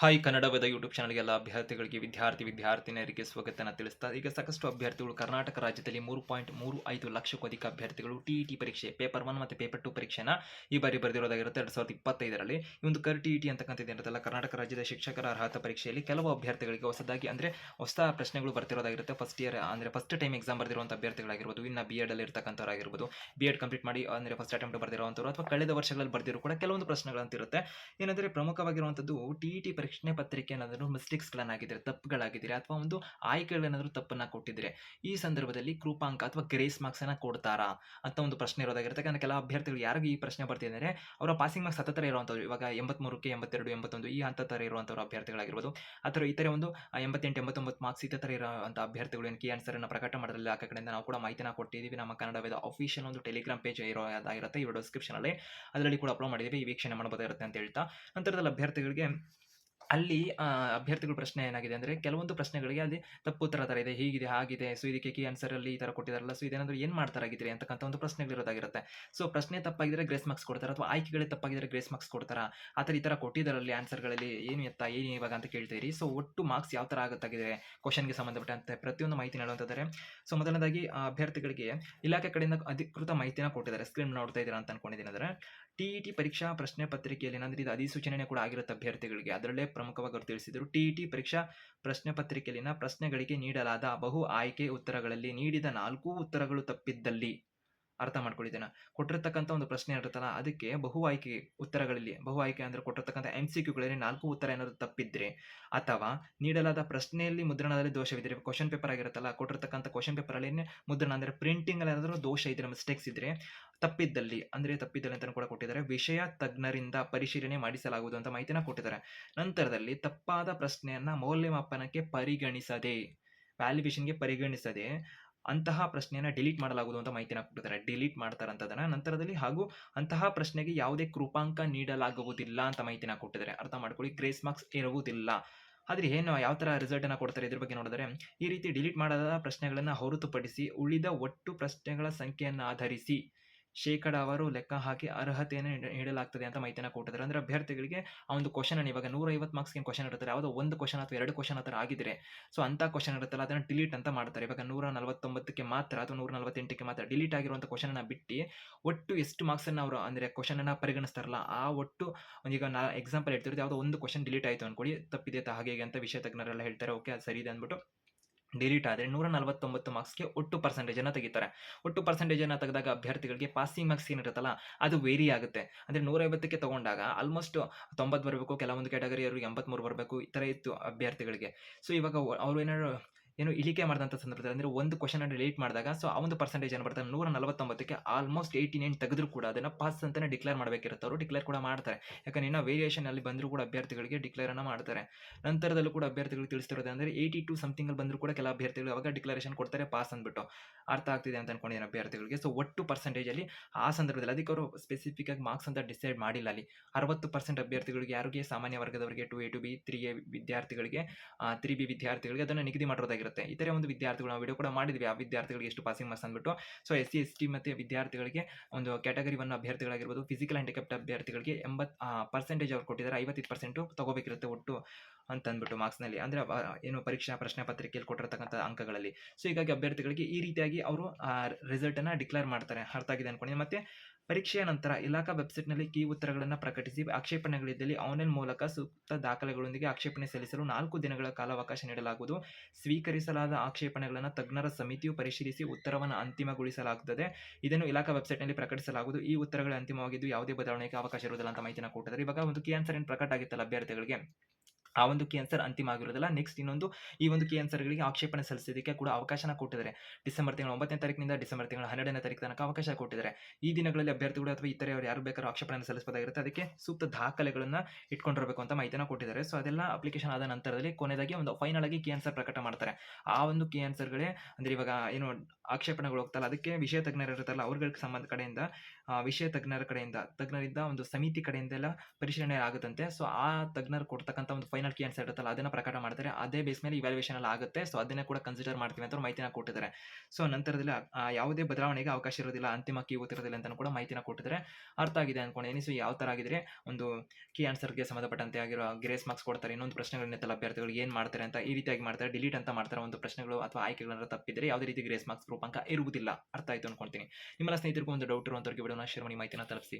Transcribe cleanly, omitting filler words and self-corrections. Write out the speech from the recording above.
Hi ಕನ್ನಡದ YouTube ಚಾನಲ್ಗೆಲ್ಲ ಅಭ್ಯರ್ಥಿಗಳಿಗೆ ವಿದ್ಯಾರ್ಥಿನಿಯರಿಗೆ ಸ್ವಾಗತನ ತಿಳಿಸ್ತಾ ಈಗ ಸಾಕಷ್ಟು ಅಭ್ಯರ್ಥಿಗಳು ಕರ್ನಾಟಕ ರಾಜ್ಯದಲ್ಲಿ 3.35 ಲಕ್ಷಕ್ಕೂ ಅಧಿಕ ಅಭ್ಯರ್ಥಿಗಳು ಟಿಇಟಿ ಪರೀಕ್ಷೆ ಪೇಪರ್ 1 ಮತ್ತು ಪೇಪರ್ 2 ಪರೀಕ್ಷೆನ ಈ ಬಾರಿ ಬರೆದಿರೋದಾಗಿರುತ್ತೆ 2025ರಲ್ಲಿ. ಈ ಒಂದು ಟಿಇಟಿ ಅಂತಕ್ಕಂಥದ್ದು ಇರುತ್ತಲ್ಲ, ಕರ್ನಾಟಕ ರಾಜ್ಯದ ಶಿಕ್ಷಕರ ಅರ್ಹತಾ ಪರೀಕ್ಷೆಯಲ್ಲಿ ಕೆಲವು ಅಭ್ಯರ್ಥಿಗಳಿಗೆ ಹೊಸದಾಗಿ ಹೊಸ ಪ್ರಶ್ನೆಗಳು ಬರ್ತಿರೋದಾಗಿರುತ್ತೆ. First year first time exam ಬರೆದಿರುವಂಥ ಅಭ್ಯರ್ಥಿಗಳಾಗಿರ್ಬೋದು, ಇನ್ನು ಬಿ ಎಡ್ ಅಲ್ಲಿ ಇರ್ತಕ್ಕಂಥವ್ರಾಗಿರ್ಬೋದು, ಬಿ ಎಡ್ ಕಂಪ್ಲೀಟ್ ಮಾಡಿ ಫಸ್ಟ್ ಅಟೆಂಪ್ಟ್ ಬರೆದಿರುವಂಥವ್ರು ಅಥವಾ ಕಳೆದ ವರ್ಷಗಳಲ್ಲಿ ಬರೆದಿರೋ ಕೂಡ ಕೆಲವೊಂದು ಪ್ರಶ್ನೆಗಳಂತಿರುತ್ತೆ. ಏನಂದರೆ ಪ್ರಮುಖವಾಗಿರುವಂಥದ್ದು ಟಿಇಟಿ ಪರೀಕ್ಷೆ ಪತ್ರಿಕೆ ಏನಾದರೂ ಮಿಸ್ಟೇಕ್ಸ್ಗಳನ್ನಾಗಿದ್ದರೆ, ತಪ್ಪುಗಳಾಗಿದ್ದರೆ ಅಥವಾ ಒಂದು ಆಯ್ಕೆಗಳೇನಾದರೂ ತಪ್ಪನ್ನ ಕೊಟ್ಟಿದ್ರೆ ಈ ಸಂದರ್ಭದಲ್ಲಿ ಕೃಪಾಂಕ ಅಥವಾ ಗ್ರೇಸ್ ಮಾರ್ಕ್ಸ್ ಅನ್ನ ಕೊಡ್ತಾರಾ ಅಂತ ಒಂದು ಪ್ರಶ್ನೆ ಇರೋದಾಗಿರುತ್ತೆ. ಯಾಕಂದ್ರೆ ಕೆಲ ಅಭ್ಯರ್ಥಿಗಳು ಯಾರಿಗೆ ಈ ಪ್ರಶ್ನೆ ಬರ್ತಿದ್ದಾರೆ ಅವರ ಪಾಸಿಂಗ್ ಮಾರ್ಕ್ಸ್ ಹತ್ತಿರ ಇರುವಂಥವ್ರು, ಇವಾಗ 83ಕ್ಕೆ 82 81 ಈ ಹಂತ ತರ ಇರುವಂಥವ್ರು ಅಭ್ಯರ್ಥಿಗಳಾಗಿರ್ಬೋದು, ಅಥವಾ ಇತರೆ ಒಂದು 88 89 ಮಾರ್ಕ್ಸ್ ಇತರ ಇರುವಂಥ ಅಭ್ಯರ್ಥಿಗಳು ಏನು ಕೀ ಆನ್ಸರ್ ಅನ್ನು ಪ್ರಕಟ ಮಾಡೋದ್ರಲ್ಲಿ ಆ ಕಡೆಯಿಂದ ನಾವು ಕೂಡ ಮಾಹಿತಿನ ಕೊಟ್ಟಿದ್ದೀವಿ. ನಮ್ಮ ಕನ್ನಡ ಅಫಿಷಿಯಲ್ ಒಂದು ಟೆಲಿಗ್ರಾಮ್ ಪೇಜ್ ಇರೋದಾಗಿರುತ್ತೆ, ಈ ಡಿಸ್ಕ್ರಿಪ್ಷನ್ ಅಲ್ಲಿ ಅದರಲ್ಲಿ ಕೂಡ ಅಪ್ಲೋಡ್ ಮಾಡಿದ್ದೀವಿ, ಈ ವೀಕ್ಷಣೆ ಮಾಡಬಹುದಾಗಿರುತ್ತೆ ಅಂತ ಹೇಳ್ತಾ, ನಂತರದಲ್ಲಿ ಅಭ್ಯರ್ಥಿಗಳಿಗೆ ಅಲ್ಲಿ ಅಭ್ಯರ್ಥಿಗಳ ಪ್ರಶ್ನೆ ಏನಾಗಿದೆ ಅಂದರೆ ಕೆಲವೊಂದು ಪ್ರಶ್ನೆಗಳಿಗೆ ಅಲ್ಲಿ ತಪ್ಪು ಉತ್ತರ ಥರ ಇದೆ, ಹೀಗಿದೆ ಹಾಗಿದೆ, ಸೊ ಇದಕ್ಕೆ ಕೀ ಆನ್ಸರಲ್ಲಿ ಈ ಥರ ಕೊಟ್ಟಿದ್ದಾರಲ್ಲ, ಸೊ ಇದೇನಾದರೂ ಏನು ಮಾಡ್ತಾರಾಗಿದ್ರಿ ಅಂತಕ್ಕಂಥ ಒಂದು ಪ್ರಶ್ನೆಗಳಿರೋದಾಗಿರುತ್ತೆ. ಸೊ ಪ್ರಶ್ನೆ ತಪ್ಪಾಗಿದ್ರೆ ಗ್ರೇಸ್ ಮಾರ್ಕ್ಸ್ ಕೊಡ್ತಾರೆ, ಅಥವಾ ಆಯ್ಕೆಗಳೇ ತಪ್ಪಾಗಿದ್ರೆ ಗ್ರೇಸ್ ಮಾರ್ಕ್ಸ್ ಕೊಡ್ತಾರಾ, ಆ ಥರ ಈ ಥರ ಕೊಟ್ಟಿದ್ದಾರಲ್ಲಿ ಆನ್ಸರ್ಗಳಲ್ಲಿ ಏನು ಏನು ಇವಾಗ ಅಂತ ಕೇಳ್ತೀರಿ. ಸೊ ಒಟ್ಟು ಮಾರ್ಕ್ಸ್ ಯಾವ ಥರ ಆಗುತ್ತಾಗಿದೆ ಕ್ವಶನ್ಗೆ ಸಂಬಂಧಪಟ್ಟಂತೆ ಪ್ರತಿಯೊಂದು ಮಾಹಿತಿ ಹೇಳುವಂತಿದ್ದಾರೆ. ಸೊ ಮೊದಲನೇದಾಗಿ ಅಭ್ಯರ್ಥಿಗಳಿಗೆ ಇಲಾಖೆ ಕಡೆಯಿಂದ ಅಧಿಕೃತ ಮಾಹಿತಿನ ಕೊಟ್ಟಿದ್ದಾರೆ. ಸ್ಕ್ರೀನ್ ನೋಡ್ತಾ ಇದ್ದೀರಾ ಅಂತ ಅನ್ಕೊಂಡಿದ್ದೀನಿ. ಅಂದರೆ ಟಿಇಟಿ ಪರೀಕ್ಷಾ ಪ್ರಶ್ನೆ ಪತ್ರಿಕೆಯಲ್ಲಿ ಏನಂದ್ರೆ ಇದು ಅಧಿಸೂಚನೆ ಕೂಡ ಆಗಿರುತ್ತೆ ಅಭ್ಯರ್ಥಿಗಳಿಗೆ. ಅದರಲ್ಲೇ ಪ್ರಮುಖವಾಗಿ ಅವರು ತಿಳಿಸಿದರು, ಟಿಇಟಿ ಪರೀಕ್ಷಾ ಪ್ರಶ್ನೆ ಪತ್ರಿಕೆಯಲ್ಲಿನ ಪ್ರಶ್ನೆಗಳಿಗೆ ನೀಡಲಾದ ಬಹು ಆಯ್ಕೆ ಉತ್ತರಗಳಲ್ಲಿ ನೀಡಿದ 4 ಉತ್ತರಗಳು ತಪ್ಪಿದ್ದಲ್ಲಿ, ಅರ್ಥ ಮಾಡ್ಕೊಳ್ಳಿದ್ದೇನೆ, ಕೊಟ್ಟಿರ್ತಕ್ಕಂಥ ಒಂದು ಪ್ರಶ್ನೆ ಇರುತ್ತಲ್ಲ ಅದಕ್ಕೆ ಬಹು ಆಯ್ಕೆ ಉತ್ತರಗಳಲ್ಲಿ, ಬಹು ಆಯ್ಕೆ ಅಂದ್ರೆ ಕೊಟ್ಟಿರ್ತಕ್ಕಂಥ MCQಗಳಲ್ಲಿ 4 ಉತ್ತರ ಏನಾದರೂ ತಪ್ಪಿದ್ರೆ, ಅಥವಾ ನೀಡಲಾದ ಪ್ರಶ್ನೆಯಲ್ಲಿ ಮುದ್ರಣದಲ್ಲಿ ದೋಷವಿದ್ರೆ, ಕ್ವಶನ್ ಪೇಪರ್ ಆಗಿರುತ್ತಲ್ಲ, ಕೊಟ್ಟಿರ್ತಕ್ಕಂಥ ಕ್ವಶನ್ ಪೇಪರ್ ಅಲ್ಲಿ ಮುದ್ರಣ ಅಂದ್ರೆ ಪ್ರಿಂಟಿಂಗ್ ಅಲ್ಲಿ ಏನಾದರೂ ದೋಷ ಇದ್ರೆ, ಮಿಸ್ಟೇಕ್ಸ್ ಇದ್ರೆ, ತಪ್ಪಿದ್ದಲ್ಲಿ ಅಂತ ಕೂಡ ಕೊಟ್ಟಿದ್ದಾರೆ. ವಿಷಯ ತಜ್ಞರಿಂದ ಪರಿಶೀಲನೆ ಮಾಡಿಸಲಾಗುವುದು ಅಂತ ಮಾಹಿತಿನ ಕೊಟ್ಟಿದ್ದಾರೆ. ನಂತರದಲ್ಲಿ ತಪ್ಪಾದ ಪ್ರಶ್ನೆಯನ್ನ ಮೌಲ್ಯಮಾಪನಕ್ಕೆ ಪರಿಗಣಿಸದೆ, ವ್ಯಾಲ್ಯೂಯೇಷನ್ಗೆ ಪರಿಗಣಿಸದೆ ಅಂತಹ ಪ್ರಶ್ನೆಯನ್ನ ಡಿಲೀಟ್ ಮಾಡಲಾಗುವುದು ಅಂತ ಮಾಹಿತಿನ ಕೊಟ್ಟಿದ್ದಾರೆ. ಡಿಲೀಟ್ ಮಾಡ್ತಾರಂತದನ್ನ ನಂತರದಲ್ಲಿ, ಹಾಗೂ ಅಂತಹ ಪ್ರಶ್ನೆಗೆ ಯಾವುದೇ ಕೃಪಾಂಕ ನೀಡಲಾಗುವುದಿಲ್ಲ ಅಂತ ಮಾಹಿತಿನ ಕೊಟ್ಟಿದ್ದಾರೆ. ಅರ್ಥ ಮಾಡ್ಕೊಳ್ಳಿ, ಗ್ರೇಸ್ ಮಾರ್ಕ್ಸ್ ಇರುವುದಿಲ್ಲ. ಆದ್ರೆ ಏನು ಯಾವ ತರ ರಿಸಲ್ಟ್ ಅನ್ನ ಕೊಡ್ತಾರೆ ಇದ್ರ ಬಗ್ಗೆ ನೋಡಿದ್ರೆ, ಈ ರೀತಿ ಡಿಲೀಟ್ ಮಾಡದ ಪ್ರಶ್ನೆಗಳನ್ನ ಹೊರತುಪಡಿಸಿ ಉಳಿದ ಒಟ್ಟು ಪ್ರಶ್ನೆಗಳ ಸಂಖ್ಯೆಯನ್ನು ಆಧರಿಸಿ ಶೇಕಡಾವಾರು ಲೆಕ್ಕ ಹಾಕಿ ಅರ್ಹತೆಯನ್ನು ನೀಡಲಾಗ್ತದೆ ಅಂತ ಮಾಹಿತಿನ ಕೊಟ್ಟಿದ್ದಾರೆ. ಅಂದ್ರೆ ಅಭ್ಯರ್ಥಿಗಳಿಗೆ ಆ ಒಂದು ಕ್ವಶನ್ ಅನ್ನು ಇವಾಗ 150 ಮಾರ್ಕ್ಸ್ ಕ್ವಶನ್ ಇರ್ತಾರೆ, ಯಾವುದೋ ಒಂದು ಕ್ವಶನ್ ಅಥವಾ 2 ಕ್ವಶನ್ ಆ ಥರ ಆಗಿದ್ರೆ, ಸೊ ಅಂತ ಕ್ವಶನ್ ಇರುತ್ತಲ್ಲ ಅದನ್ನ ಡಿಲೀಟ್ ಅಂತ ಮಾಡ್ತಾರೆ. ಇವಾಗ 149ಕ್ಕೆ ಮಾತ್ರ ಅಥವಾ 148ಕ್ಕೆ ಮಾತ್ರ ಡಿಲೀಟ್ ಆಗಿರುವಂಥ ಕ್ವಶನ್ ಅನ್ನ ಬಿಟ್ಟು ಒಟ್ಟು ಎಷ್ಟು ಮಾರ್ಕ್ಸ್ ಅನ್ನ ಅವರು ಅಂದ್ರೆ ಕ್ವಶನ್ ಅನ್ನ ಪರಿಗಣಿಸ್ತಾರಲ್ಲ, ಆ ಒಟ್ಟು ಈಗ ಎಕ್ಸಾಂಪಲ್ ಹೇಳ್ತಿರೋದು, ಯಾವುದೋ ಒಂದು ಕ್ವಶನ್ ಡಿಲೀಟ್ ಆಯಿತು ಅನ್ಕೊಳ್ಳಿ, ತಪ್ಪಿದೆ ಹಾಗೆ ಅಂತ ವಿಷಯ ತಜ್ಞರೆಲ್ಲ ಹೇಳ್ತಾರೆ, ಓಕೆ ಅದು ಸರಿ ಇದೆ ಅಂದ್ಬಿಟ್ಟು ಡಿಲೀಟ್ ಆದರೆ 149 ಮಾರ್ಕ್ಸ್ಗೆ ಒಟ್ಟು ಪರ್ಸೆಂಟೇಜನ್ನು ತೆಗಿತಾರೆ. ಒಟ್ಟು ಪರ್ಸೆಂಟೇಜನ್ನು ತೆಗೆದಾಗ ಅಭ್ಯರ್ಥಿಗಳಿಗೆ ಪಾಸಿಂಗ್ ಮಾರ್ಕ್ಸ್ ಏನಿರುತ್ತಲ್ಲ ಅದು ವೇರಿ ಆಗುತ್ತೆ. ಅಂದರೆ 150ಕ್ಕೆ ತಗೊಂಡಾಗ ಆಲ್ಮೋಸ್ಟ್ 90 ಬರಬೇಕು, ಕೆಲವೊಂದು ಕ್ಯಾಟಗರಿಯವರು 83 ಬರಬೇಕು, ಈ ಥರ ಇತ್ತು ಅಭ್ಯರ್ಥಿಗಳಿಗೆ. ಸೊ ಇವಾಗ ಅವರು ಏನು ಇಳಿಕೆ ಮಾಡಿದಂಥ ಸಂದರ್ಭದಲ್ಲಿ ಅಂದರೆ ಒಂದು ಕ್ವಶನ್ ಡಿಲೀಟ್ ಮಾಡಿದಾಗ, ಸೊ ಆ ಒಂದು ಪರ್ಸೆಂಟೇಜ್ ಏನು ಬರ್ತದೆ 149ಕ್ಕೆ ಆಲ್ಮೋಸ್ಟ್ 89 ತೆಗೆದ್ರು ಕೂಡ ಅದನ್ನು ಪಾಸ್ ಅಂತಲೇ ಡಿಕ್ಲೇರ್ ಮಾಡಬೇಕಿರುತ್ತೆ. ಅವರು ಡಿಕ್ಲೇರ್ ಕೂಡ ಮಾಡ್ತಾರೆ, ಯಾಕಂದ್ರೆ ಇನ್ನೂ ವೇರಿಯೇಷನ್ ಅಲ್ಲಿ ಬಂದರೂ ಕೂಡ ಅಭ್ಯರ್ಥಿಗಳಿಗೆ ಡಿಕ್ಲೇರ್ ಅನ್ನ ಮಾಡ್ತಾರೆ. ನಂತರದಲ್ಲೂ ಕೂಡ ಅಭ್ಯರ್ಥಿಗಳು ತಿಳಿಸ್ತಿರೋದು ಅಂದರೆ 82 ಸಮಥಿಂಗ್ ಅಲ್ಲಿ ಬಂದರೂ ಕೂಡ ಕೆಲ ಅಭ್ಯರ್ಥಿಗಳು ಅವಾಗ ಡಿಕ್ಲರೇಷನ್ ಕೊಡ್ತಾರೆ ಪಾಸ್ ಅಂದ್ಬಿಟ್ಟು. ಅರ್ಥ ಆಗ್ತಿದೆ ಅಂತ ಅನ್ಕೊಂಡಿದ್ದೀನಿ ಅಭ್ಯರ್ಥಿಗಳಿಗೆ. ಸೊ ಒಟ್ಟು ಪರ್ಸೆಂಟೇಜ್ ಅಲ್ಲಿ ಆ ಸಂದರ್ಭದಲ್ಲಿ ಅದಕ್ಕೆ ಅವರು ಸ್ಪೆಸಿಫಿಕ್ ಆಗಿ ಮಾರ್ಕ್ಸ್ ಅಂತ ಡಿಸೈಡ್ ಮಾಡಿಲ್ಲ. ಅಲ್ಲಿ 60% ಅಭ್ಯರ್ಥಿಗಳಿಗೆ, ಯಾರಿಗೆ ಸಾಮಾನ್ಯ ವರ್ಗದವರಿಗೆ 2A to B, 3A ವಿದ್ಯಾರ್ಥಿಗಳಿಗೆ, 3B ವಿದ್ಯಾರ್ಥಿಗಳಿಗೆ ಅದನ್ನು ನಿಗದಿ ಮಾಡಿರೋದಾಗಿರುತ್ತೆ. ಇತರೆ ಒಂದು ವಿದ್ಯಾರ್ಥಿಗಳು ನಾವು ವಿಡಿಯೋ ಕೂಡ ಮಾಡಿದ್ವಿ, ಆ ವಿದ್ಯಾರ್ಥಿಗಳಿಗೆ ಎಷ್ಟು ಪಾಸಿಂಗ್ ಮಾರ್ಕ್ಸ್ ಅಂದ್ಬಿಟ್ಟು. ಸೊ SC ST ಮತ್ತು ವಿದ್ಯಾರ್ಥಿಗಳಿಗೆ ಒಂದು ಕ್ಯಾಟಗರಿ 1 ಅಭ್ಯರ್ಥಿಗಳಾಗಿರ್ಬೋದು, ಫಿಸಿಕಲ್ ಹ್ಯಾಂಡಿಕ್ಯಾಪ್ಟ್ ಅಭ್ಯರ್ಥಿಗಳಿಗೆ 80% ಅವ್ರು ಕೊಟ್ಟಿದ್ದಾರೆ, 55% ತಗೋಬೇಕಿರುತ್ತೆ ಒಟ್ಟು ಅಂತ ಅಂದ್ಬಿಟ್ಟು ಮಾರ್ಕ್ಸ್ನಲ್ಲಿ, ಅಂದರೆ ಏನು ಪರೀಕ್ಷಾ ಪ್ರಶ್ನೆ ಪತ್ರಿಕೆಯಲ್ಲಿ ಕೊಟ್ಟಿರ್ತಕ್ಕಂಥ ಅಂಕಗಳಲ್ಲಿ. ಸೊ ಹೀಗಾಗಿ ಅಭ್ಯರ್ಥಿಗಳಿಗೆ ಈ ರೀತಿಯಾಗಿ ಅವರು ರಿಸಲ್ಟನ್ನು ಡಿಕ್ಲೇರ್ ಮಾಡ್ತಾರೆ. ಅರ್ಥ ಆಗಿದೆ ಅನ್ಕೊಂಡಿದ್ದೀನಿ. ಮತ್ತೆ ಪರೀಕ್ಷೆಯ ನಂತರ ಇಲಾಖಾ ವೆಬ್ಸೈಟ್ನಲ್ಲಿ ಕೀ ಉತ್ತರಗಳನ್ನು ಪ್ರಕಟಿಸಿ ಆಕ್ಷೇಪಣೆಗಳಿದ್ದಲ್ಲಿ ಆನ್ಲೈನ್ ಮೂಲಕ ಸೂಕ್ತ ದಾಖಲೆಗಳೊಂದಿಗೆ ಆಕ್ಷೇಪಣೆ ಸಲ್ಲಿಸಲು 4 ದಿನಗಳ ಕಾಲಾವಕಾಶ ನೀಡಲಾಗುವುದು. ಸ್ವೀಕರಿಸಲಾದ ಆಕ್ಷೇಪಣೆಗಳನ್ನು ತಜ್ಞರ ಸಮಿತಿಯು ಪರಿಶೀಲಿಸಿ ಉತ್ತರವನ್ನು ಅಂತಿಮಗೊಳಿಸಲಾಗುತ್ತದೆ. ಇದನ್ನು ಇಲಾಖಾ ವೆಬ್ಸೈಟ್ನಲ್ಲಿ ಪ್ರಕಟಿಸಲಾಗುವುದು. ಈ ಉತ್ತರಗಳು ಅಂತಿಮವಾಗಿದ್ದು ಯಾವುದೇ ಬದಲಾವಣೆಗೆ ಅವಕಾಶ ಇರುವುದಿಲ್ಲ ಅಂತ ಮಾಹಿತಿನ ಕೊಟ್ಟಿದ್ದಾರೆ. ಇವಾಗ ಒಂದು ಕೀ ಆನ್ಸರ್ ಏನು ಪ್ರಕಟ ಆಗಿತ್ತಲ್ಲ ಅಭ್ಯರ್ಥಿಗಳಿಗೆ, ಆ ಒಂದು ಕೀ ಆನ್ಸರ್ ಅಂತಿಮ ಆಗಿರೋದಿಲ್ಲ. ನೆಕ್ಸ್ಟ್ ಇನ್ನೊಂದು ಈ ಒಂದು ಕೀ ಆನ್ಸರ್ಗಳಿಗೆ ಆಕ್ಷೇಪಣೆ ಸಲ್ಲಿಸೋದಕ್ಕೆ ಕೂಡ ಅವಕಾಶನ ಕೊಟ್ಟಿದ್ದಾರೆ. ಡಿಸೆಂಬರ್ ತಿಂಗಳ 9ನೇ ತಾರೀಕಿನಿಂದ ಡಿಸೆಂಬರ್ ತಿಂಗಳ 12ನೇ ತಾರೀಕು ತನಕ ಅವಕಾಶ ಕೊಟ್ಟಿದ್ದಾರೆ. ಈ ದಿನಗಳಲ್ಲಿ ಅಭ್ಯರ್ಥಿಗಳು ಅಥವಾ ಇತರೆಯವರು ಯಾರು ಬೇಕಾದ್ರೂ ಆಕ್ಷೇಪಣೆ ಸಲ್ಲಿಸಬಹುದಾಗಿರುತ್ತೆ. ಅದಕ್ಕೆ ಸೂಕ್ತ ದಾಖಲೆಗಳನ್ನು ಇಟ್ಕೊಂಡಿರಬೇಕು ಅಂತ ಮಾಹಿತಿನ ಕೊಟ್ಟಿದ್ದಾರೆ. ಸೊ ಅದೆಲ್ಲ ಅಪ್ಲಿಕೇಶನ್ ಆದ ನಂತರದಲ್ಲಿ ಕೊನೆಯದಾಗಿ ಒಂದು ಫೈನಲ್ ಆಗಿ ಕೀ ಆನ್ಸರ್ ಪ್ರಕಟ ಮಾಡ್ತಾರೆ. ಆ ಒಂದು ಕೀ ಆನ್ಸರ್ಗಳೇ ಅಂದರೆ ಇವಾಗ ಏನು ಆಕ್ಷೇಪಣೆಗಳು ಹೋಗ್ತಲ್ಲ ಅದಕ್ಕೆ ವಿಷಯ ತಜ್ಞರು ಇರುತ್ತಲ್ಲ ಅವ್ರಗಳಿಗೆ ಸಂಬಂಧ ಕಡೆಯಿಂದ, ವಿಷಯ ತಜ್ಞರಿಂದ ಒಂದು ಸಮಿತಿ ಕಡೆಯಿಂದೆಲ್ಲ ಪರಿಶೀಲನೆ ಆಗುತ್ತಂತೆ. ಸೊ ಆ ತಜ್ಞರು ಕೊಡ್ತಕ್ಕಂಥ ಒಂದು ಫೈನಲ್ ಫೈನಲ್ ಕೀ ಆನ್ಸರ್ ಇರುತ್ತಲ್ಲ ಅದನ್ನು ಪ್ರಕಟ ಮಾಡ್ತಾರೆ. ಅದೇ ಬೇಸ್ ಮೇಲೆ ಇವ್ಯಾಲ್ಯೂಯೇಷನ್ ಎಲ್ಲ ಆಗುತ್ತೆ. ಸೊ ಅದನ್ನೇ ಕೂಡ ಕನ್ಸಿಡರ್ ಮಾಡ್ತೀವಿ ಅಂತ ಮಾಹಿತಿನ ಕೊಟ್ಟಿದ್ದಾರೆ. ಸೊ ನಂತರದಲ್ಲಿ ಯಾವುದೇ ಬದಲಾವಣೆಗೆ ಅವಕಾಶ ಇರೋದಿಲ್ಲ, ಅಂತಿಮ ಕೀ ಗೊತ್ತಿರೋದಿಲ್ಲ ಅಂತ ಕೂಡ ಮಾಹಿತಿನ ಕೊಟ್ಟಿದ್ದಾರೆ. ಅರ್ಥ ಆಗಿದೆ ಅನ್ಕೊಂಡಿದ್ದೀನಿ. ಸೊ ಯಾವ ಥರ ಆಗಿದ್ರೆ ಒಂದು ಕೀ ಆನ್ಸರ್ಗೆ ಸಂಬಂಧಪಟ್ಟಂತೆ ಆಗಿರೋ ಗ್ರೇಸ್ ಮಾರ್ಕ್ಸ್ ಕೊಡ್ತಾರೆ, ಇನ್ನೊಂದು ಪ್ರಶ್ನೆಗಳನ್ನೆಲ್ಲ ಅಭ್ಯರ್ಥಿಗಳು ಏನು ಮಾಡ್ತಾರೆ ಅಂತ ಈ ರೀತಿಯಾಗಿ ಮಾಡ್ತಾರೆ, ಡಿಲೀಟ್ ಅಂತ ಮಾಡ್ತಾರೆ. ಒಂದು ಪ್ರಶ್ನೆಗಳು ಅಥವಾ ಆಯ್ಕೆಗಳನ್ನ ತಪ್ಪಿದ್ರೆ ಯಾವುದೇ ರೀತಿ ಗ್ರೇಸ್ ಮಾರ್ಕ್ಸ್ ರೂಪಾಂಕ ಇರುವುದಿಲ್ಲ. ಅರ್ಥ ಆಯಿತು ಅನ್ಕೊಳ್ತೀನಿ. ನಿಮ್ಮ ಸ್ನೇಹಿತರಿಗೂ ಒಂದು ಡೌಟ್ ಇರುವಂಥವ್ರಿಗೆ ವಿಡಿಯೋನ ಶೇರ್ ಮಾಡಿ ಮಾಹಿತಿನ ತಲುಪಿಸಿ.